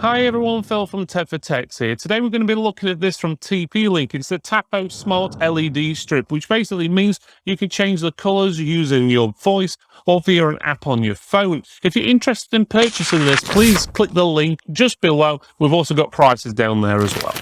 Hi everyone, Phil from Tech for Techs here. Today we're going to be looking at this from TP-Link. It's the Tapo Smart LED strip, which basically means you can change the colours using your voice or via an app on your phone. If you're interested in purchasing this, please click the link just below. We've also got prices down there as well.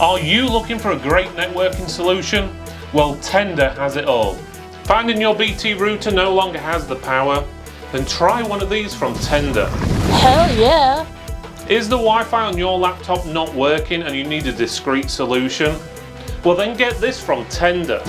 Are you looking for a great networking solution? Well, Tender has it all. Finding your BT router no longer has the power? Then try one of these from Tender. Hell yeah! Is the Wi-Fi on your laptop not working and you need a discreet solution? Well, then get this from Tender.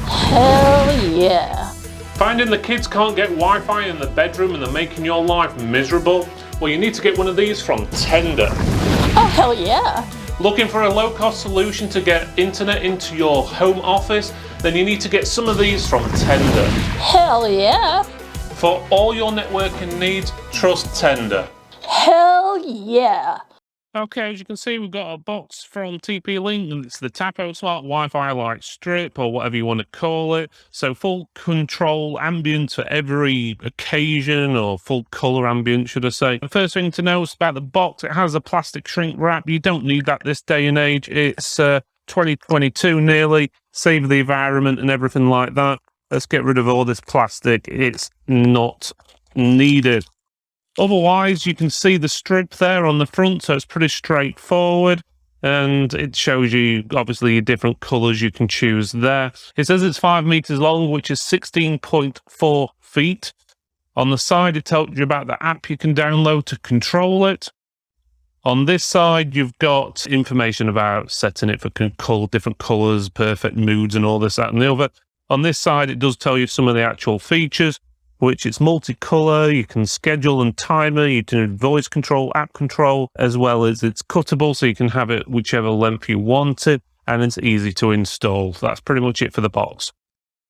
Hell yeah! Finding the kids can't get Wi-Fi in the bedroom and they're making your life miserable? Well, you need to get one of these from Tender. Oh, hell yeah! Looking for a low-cost solution to get internet into your home office? Then you need to get some of these from Tender. Hell yeah! For all your networking needs, trust Tender. Hell yeah! Okay, as you can see, we've got a box from TP-Link, and it's the Tapo Smart Wi-Fi Lite strip, or whatever you want to call it. So full control ambient for every occasion, or full color ambient, should I say. The first thing to notice about the box, it has a plastic shrink wrap. You don't need that this day and age. It's 2022 nearly. Save the environment and everything like that. Let's get rid of all this plastic. It's not needed. Otherwise, you can see the strip there on the front, so it's pretty straightforward. And it shows you, obviously, different colours you can choose there. It says it's 5 meters long, which is 16.4 feet. On the side, it tells you about the app you can download to control it. On this side, you've got information about setting it for different colours, perfect moods, and all this, that, and the other. On this side, it does tell you some of the actual features, which it's multicolor, you can schedule and timer, you can voice control, app control, as well as it's cuttable, so you can have it whichever length you want it, and it's easy to install. That's pretty much it for the box.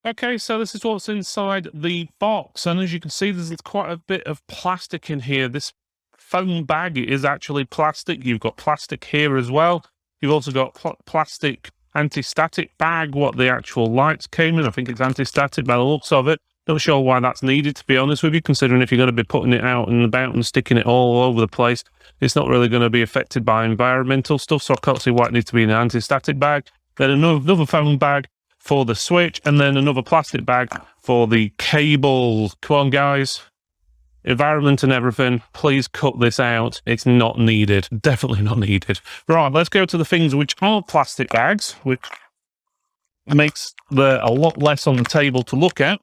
Okay, so this is what's inside the box, and as you can see, there's quite a bit of plastic in here. This phone bag is actually plastic. You've got plastic here as well. You've also got plastic anti-static bag, what the actual lights came in. I think it's anti-static by the looks of it. Not sure why that's needed, to be honest with you, considering if you're going to be putting it out and about and sticking it all over the place, it's not really going to be affected by environmental stuff, so I can't see why it needs to be an anti-static bag. Then another phone bag for the switch, and then another plastic bag for the cable. Come on, guys. Environment and everything, please cut this out. It's not needed. Definitely not needed. Right, let's go to the things which are plastic bags, which makes there a lot less on the table to look at.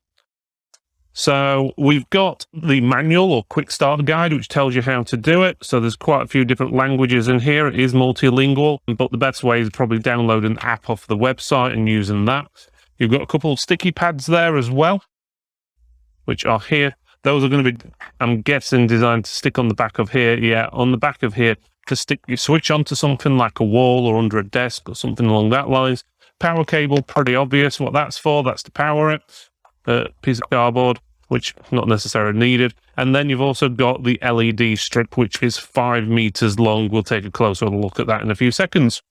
So we've got the manual or quick start guide, which tells you how to do it. So there's quite a few different languages in here. It is multilingual, but the best way is probably downloading an app off the website and using that. You've got a couple of sticky pads there as well, which are here. Those are going to be, I'm guessing, designed to stick on the back of here. Yeah, on the back of here to stick your switch onto something like a wall or under a desk or something along that lines. Power cable, pretty obvious what that's for. That's to power it. Piece of cardboard, which not necessarily needed. And then you've also got the LED strip, which is 5 meters long. We'll take a closer look at that in a few seconds.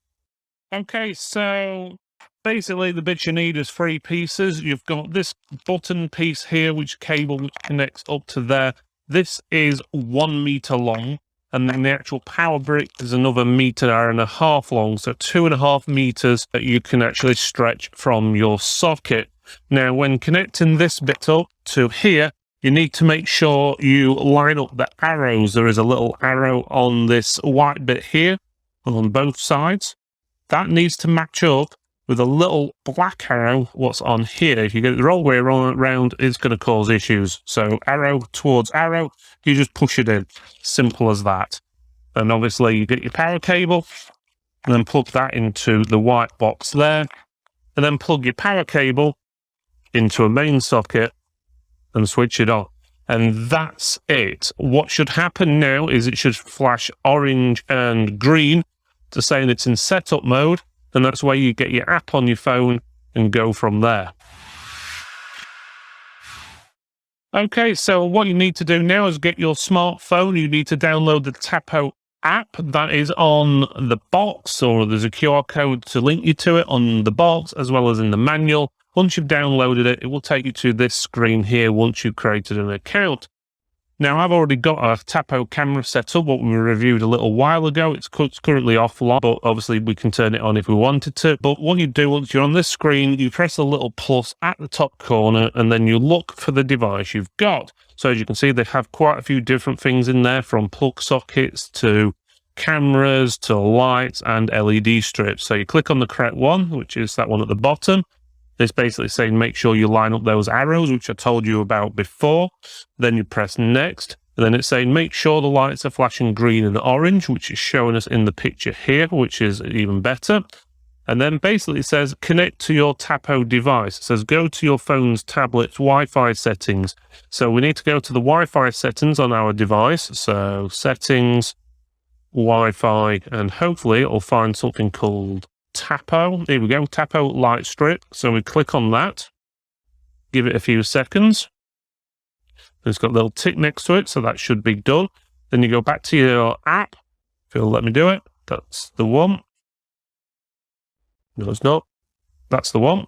Okay, so basically the bits you need is 3 pieces. You've got this button piece here, which cable which connects up to there. This is 1 meter long, and then the actual power brick is another 1.5 meters long, so 2.5 meters that you can actually stretch from your socket. Now, when connecting this bit up to here, you need to make sure you line up the arrows. There is a little arrow on this white bit here, on both sides. That needs to match up with a little black arrow what's on here. If you get it the wrong way around, it's going to cause issues. So arrow towards arrow, you just push it in. Simple as that. And obviously you get your power cable, and then plug that into the white box there, and then plug your power cable into a main socket and switch it on. And that's it. What should happen now is it should flash orange and green to saying it's in setup mode, and that's where you get your app on your phone and go from there. Okay, so what you need to do now is get your smartphone. You need to download the Tapo app that is on the box, or there's a QR code to link you to it on the box as well as in the manual. Once you've downloaded it, it will take you to this screen here once you've created an account. Now, I've already got a Tapo camera set up, what we reviewed a little while ago. It's currently offline, but obviously we can turn it on if we wanted to. But what you do once you're on this screen, you press the little plus at the top corner, and then you look for the device you've got. So as you can see, they have quite a few different things in there, from plug sockets to cameras to lights and LED strips. So you click on the correct one, which is that one at the bottom. It's basically saying make sure you line up those arrows, which I told you about before. Then you press next, and then it's saying make sure the lights are flashing green and orange, which is showing us in the picture here, which is even better. And then basically it says connect to your Tapo device. It says go to your phone's, tablet's Wi-Fi settings. So we need to go to the Wi-Fi settings on our device. So settings, Wi-Fi, and hopefully it'll find something called Tapo. Here we go, Tapo light strip. So we click on that, give it a few seconds. It's got a little tick next to it, so that should be done. Then you go back to your app. If it'll let me do it, that's the one. No, it's not. That's the one.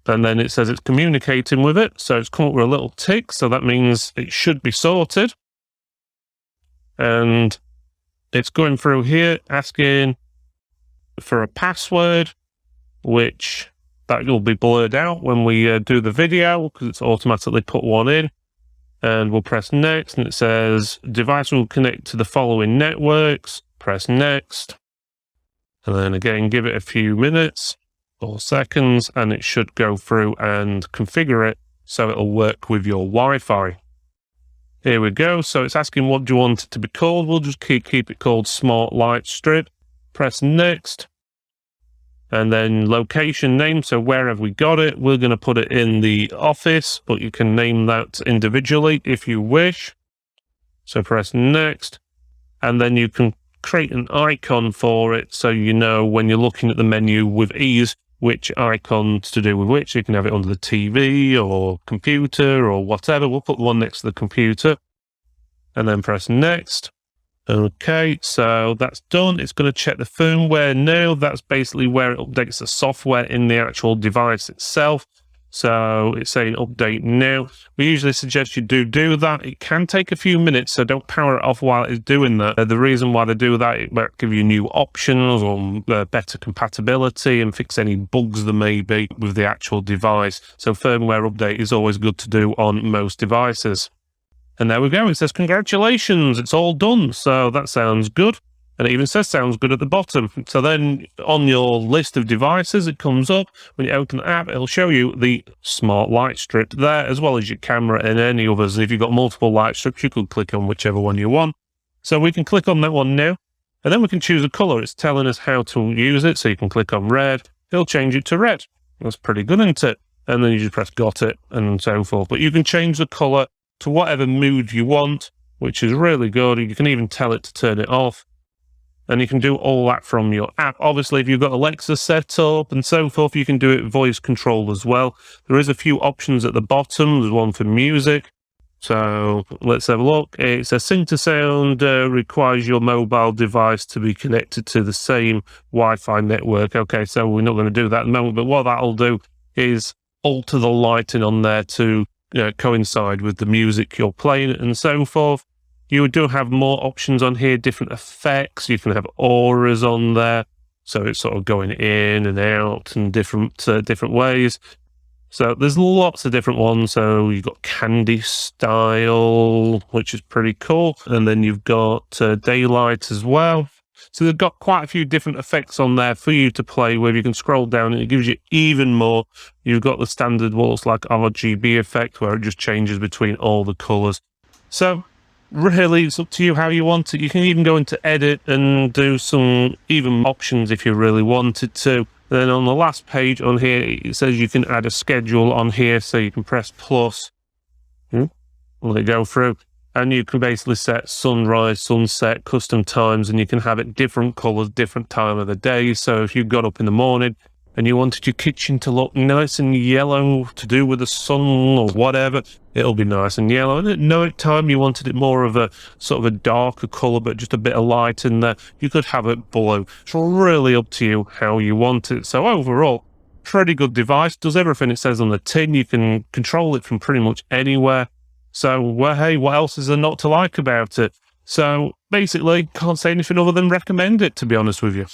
And then it says it's communicating with it, so it's come up with a little tick, so that means it should be sorted. And it's going through here, asking for a password, which that will be blurred out when we do the video because it's automatically put one in. And we'll press next, and it says device will connect to the following networks. Press next, and then again give it a few minutes or seconds, and it should go through and configure it so it'll work with your Wi-Fi. Here we go. So it's asking what do you want it to be called. We'll just keep it called Smart Light Strip. Press next, and then location name. So where have we got it? We're going to put it in the office, but you can name that individually if you wish. So press next, and then you can create an icon for it so you know when you're looking at the menu with ease which icons to do with which. You can have it under the TV or computer or whatever. We'll put the one next to the computer, and then press next. Okay, so that's done. It's going to check the firmware now. That's basically where it updates the software in the actual device itself. So it's saying update now. We usually suggest you do that. It can take a few minutes, so don't power it off while it's doing that. The reason why they do that, it might give you new options or better compatibility and fix any bugs there may be with the actual device. So firmware update is always good to do on most devices. And there we go. It says, congratulations, it's all done. So that sounds good. And it even says sounds good at the bottom. So then on your list of devices, it comes up. When you open the app, it'll show you the smart light strip there, as well as your camera and any others. If you've got multiple light strips, you could click on whichever one you want. So we can click on that one now. And then we can choose a color. It's telling us how to use it. So you can click on red. It'll change it to red. That's pretty good, isn't it? And then you just press got it and so forth. But you can change the color to whatever mood you want, which is really good. You can even tell it to turn it off, and you can do all that from your app. Obviously, if you've got Alexa set up and so forth, you can do it voice control as well. There is a few options at the bottom. There's one for music. So let's have a look. It says sync to sound requires your mobile device to be connected to the same Wi-Fi network. Okay, so we're not going to do that at the moment, but what that'll do is alter the lighting on there to coincide with the music you're playing and so forth. You do have more options on here, different effects. You can have auras on there, so it's sort of going in and out in different ways. So there's lots of different ones. So you've got candy style, which is pretty cool, and then you've got daylight as well. So they've got quite a few different effects on there for you to play with. You can scroll down and it gives you even more. You've got the standard what's like RGB effect, where it just changes between all the colors. So really, it's up to you how you want it. You can even go into edit and do some even options if you really wanted to. Then on the last page on here, it says you can add a schedule on here, so you can press plus. Let it go through. And you can basically set sunrise, sunset, custom times, and you can have it different colors, different time of the day. So if you got up in the morning and you wanted your kitchen to look nice and yellow to do with the sun or whatever, it'll be nice and yellow. And at night time you wanted it more of a sort of a darker colour but just a bit of light in there, you could have it blue. It's really up to you how you want it. So overall, pretty good device, does everything it says on the tin. You can control it from pretty much anywhere. So well, hey, what else is there not to like about it? So basically, can't say anything other than recommend it, to be honest with you.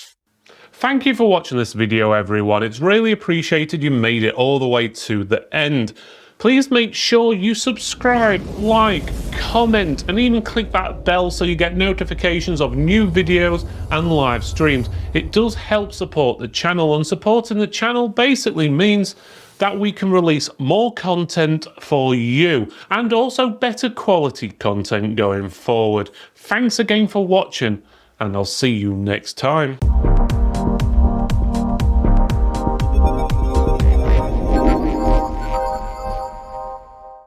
Thank you for watching this video, everyone. It's really appreciated you made it all the way to the end. Please make sure you subscribe, like, comment, and even click that bell so you get notifications of new videos and live streams. It does help support the channel, and supporting the channel basically means that we can release more content for you and also better quality content going forward. Thanks again for watching, and I'll see you next time.